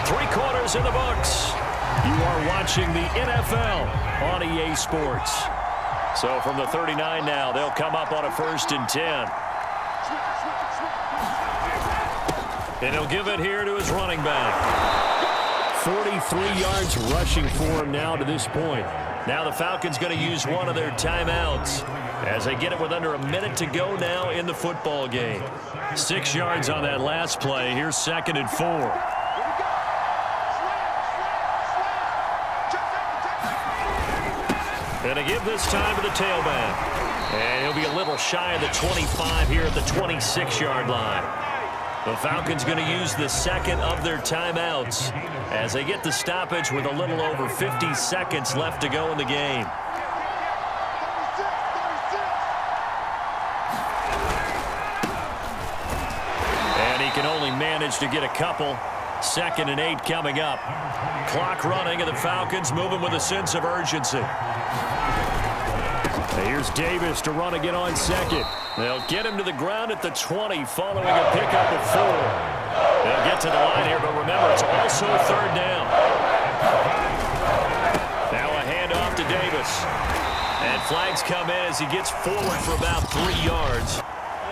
Three quarters in the books. You are watching the NFL on EA Sports. So from the 39 now, they'll come up on a 1st and 10. And he'll give it here to his running back. 43 yards rushing for him now to this point. Now the Falcons going to use one of their timeouts as they get it with under a minute to go now in the football game. 6 yards on that last play. Here's 2nd and 4. And to give this time to the tailback. And he'll be a little shy of the 25 here at the 26-yard line. The Falcons going to use the 2nd of their timeouts as they get the stoppage with a little over 50 seconds left to go in the game. And he can only manage to get a couple. 2nd and 8 coming up. Clock running, and the Falcons moving with a sense of urgency. Here's Davis to run again on 2nd. They'll get him to the ground at the 20 following a pickup of 4. They'll get to the line here, but remember, it's also 3rd down. Now a handoff to Davis. And flags come in as he gets forward for about 3 yards.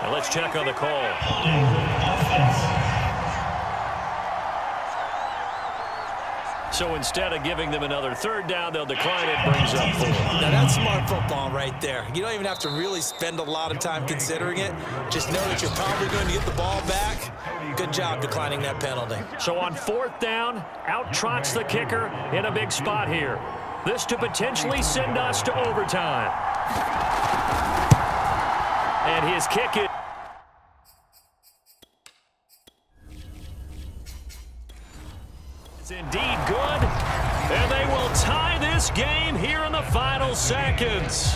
Now let's check on the call. So instead of giving them another 3rd down, they'll decline it, brings up 4. Now that's smart football right there. You don't even have to really spend a lot of time considering it. Just know that you're probably going to get the ball back. Good job declining that penalty. So on 4th down, out trots the kicker in a big spot here. This to potentially send us to overtime. And his kick is... It's indeed good, and they will tie this game here in the final seconds.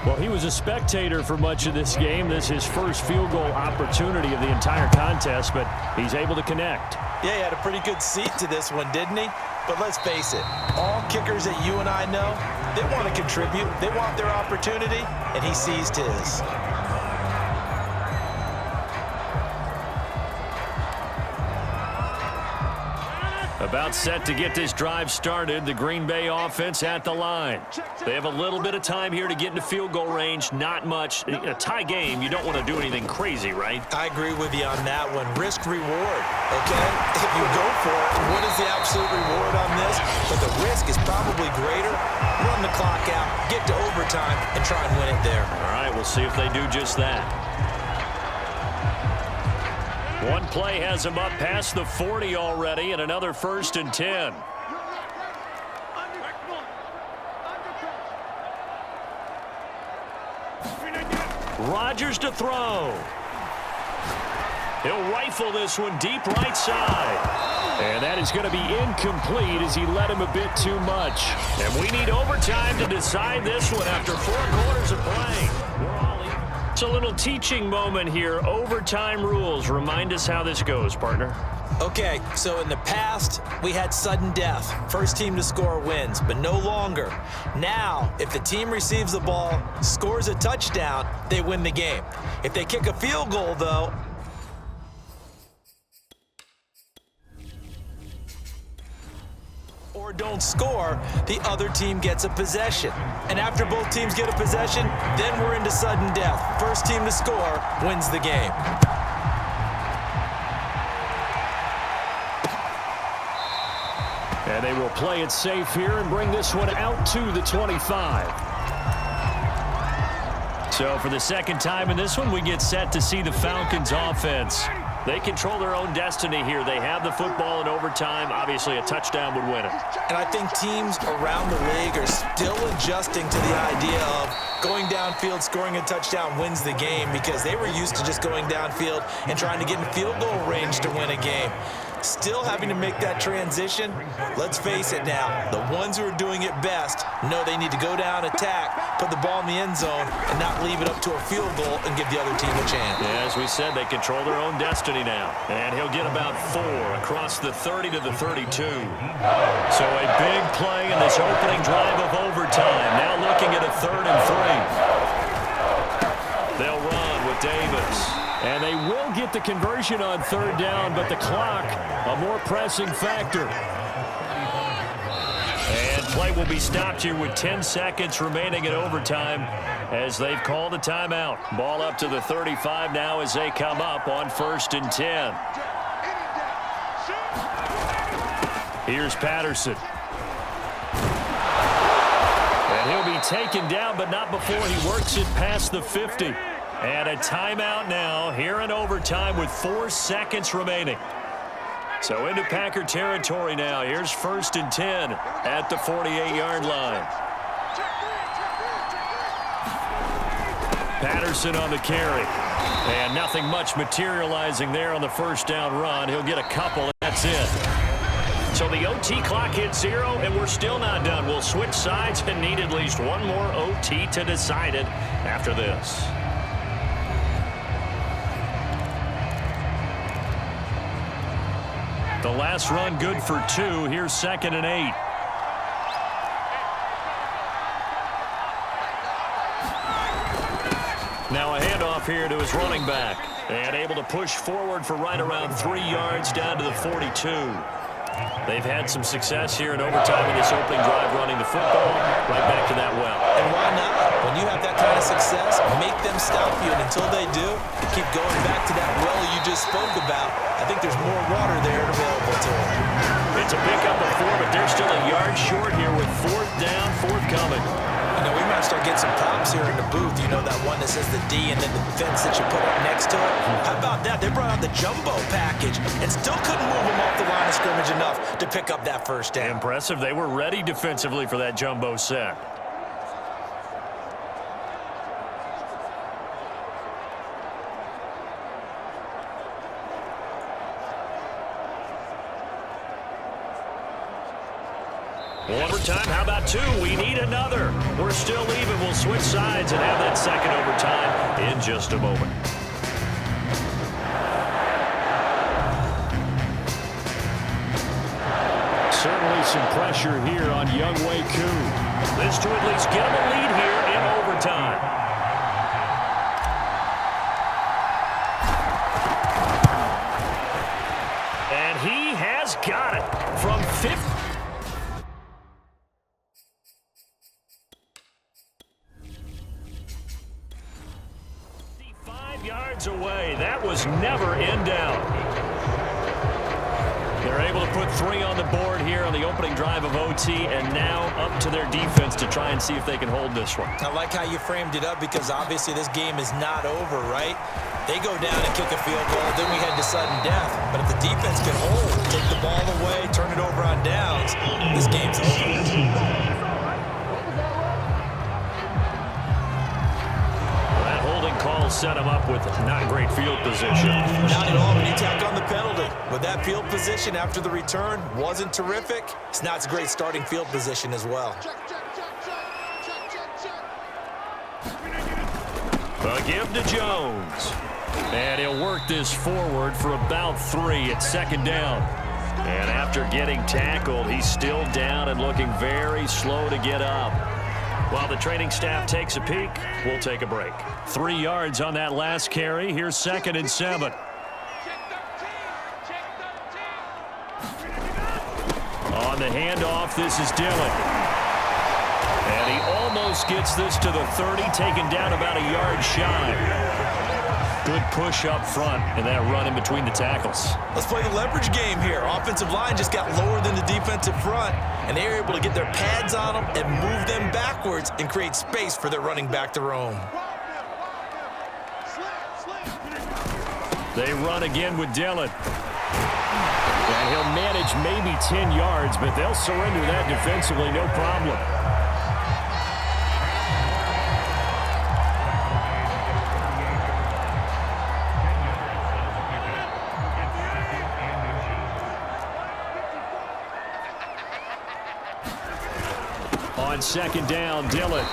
Well, he was a spectator for much of this game. This is his first field goal opportunity of the entire contest, but he's able to connect. Yeah, he had a pretty good seat to this one, didn't he? But let's face it, all kickers that you and I know, they want to contribute. They want their opportunity, and he seized his. About set to get this drive started. The Green Bay offense at the line. They have a little bit of time here to get into field goal range. Not much. A tie game, you don't want to do anything crazy, right? I agree with you on that one. Risk reward, okay? If you go for it, what is the absolute reward on this? But the risk is probably greater. Run the clock out, get to overtime, and try and win it there. All right, we'll see if they do just that. One play has him up past the 40 already, and another 1st and 10. Rodgers to throw. He'll rifle this one deep right side. And that is going to be incomplete as he led him a bit too much. And we need overtime to decide this one after 4 quarters of play. It's a little teaching moment here. Overtime rules. Remind us how this goes, partner. Okay, so in the past, we had sudden death. First team to score wins, but no longer. Now, if the team receives the ball, scores a touchdown, they win the game. If they kick a field goal, though, or don't score, the other team gets a possession. And after both teams get a possession, then we're into sudden death. First team to score wins the game. And they will play it safe here and bring this one out to the 25. So for the 2nd time in this one, we get set to see the Falcons offense. They control their own destiny here. They have the football in overtime. Obviously, a touchdown would win it. And I think teams around the league are still adjusting to the idea of going downfield, scoring a touchdown wins the game, because they were used to just going downfield and trying to get in field goal range to win a game. Still having to make that transition. Let's face it now, the ones who are doing it best know they need to go down, attack, put the ball in the end zone, and not leave it up to a field goal and give the other team a chance. Yeah, as we said, they control their own destiny now. And he'll get about 4 across the 30 to the 32. So a big play in this opening drive of overtime. Now looking at a 3rd and 3. They'll run with Davis. And they will get the conversion on third down, but the clock, a more pressing factor. And play will be stopped here with 10 seconds remaining in overtime as they've called a timeout. Ball up to the 35 now as they come up on 1st and 10. Here's Patterson. And he'll be taken down, but not before he works it past the 50. And a timeout now here in overtime with 4 seconds remaining. So into Packer territory now. Here's 1st and 10 at the 48-yard line. Patterson on the carry. And nothing much materializing there on the first down run. He'll get a couple, and that's it. So the OT clock hits 0, and we're still not done. We'll switch sides and need at least one more OT to decide it after this. The last run good for 2. Here's 2nd and 8. Now a handoff here to his running back. And able to push forward for right around 3 yards down to the 42. They've had some success here in overtime in this opening drive running the football. Right back to that well. And why not? When you have that kind of success, make them stop you. And until they do, keep going back to that well you just spoke about. I think there's more water there available to them. It's a pickup of 4, but they're still a yard short here with 4th down, 4th coming. You know, we might start getting some props here in the booth. You know, that one that says the D and then the fence that you put up next to it. How about that? They brought out the jumbo package and still couldn't move them off the line of scrimmage enough to pick up that first down. Impressive. They were ready defensively for that jumbo set. One more time. How about 2? We need another. We're still even. We'll switch sides and have that second overtime in just a moment. Certainly some pressure here on Younghoe Koo. This to at least get him a lead here in overtime. And he has got it from 50. 5 yards away. That was never in doubt. They're able to put 3 on the board here on the opening drive of OT, and now up to their defense to try and see if they can hold this one. I like how you framed it up because obviously this game is not over, right? They go down and kick a field goal, then we head to sudden death. But if the defense can hold, take the ball away, turn it over on downs, this game's over. Call set him up with not great field position. Not at all when you tack on the penalty. But that field position after the return wasn't terrific. It's not a great starting field position as well. The give to Jones. And he'll work this forward for about 3 at 2nd down. And after getting tackled, he's still down and looking very slow to get up. While the training staff takes a peek, we'll take a break. 3 yards on that last carry. Here's 2nd and 7. On the handoff, this is Dillon. And he almost gets this to the 30, taken down about a yard shy. Good push up front and that run in between the tackles. Let's play the leverage game here. Offensive line just got lower than the defensive front, and they were able to get their pads on them and move them backwards and create space for their running back to roam. They run again with Dillon. And he'll manage maybe 10 yards, but they'll surrender that defensively, no problem. On 2nd down, Dillon.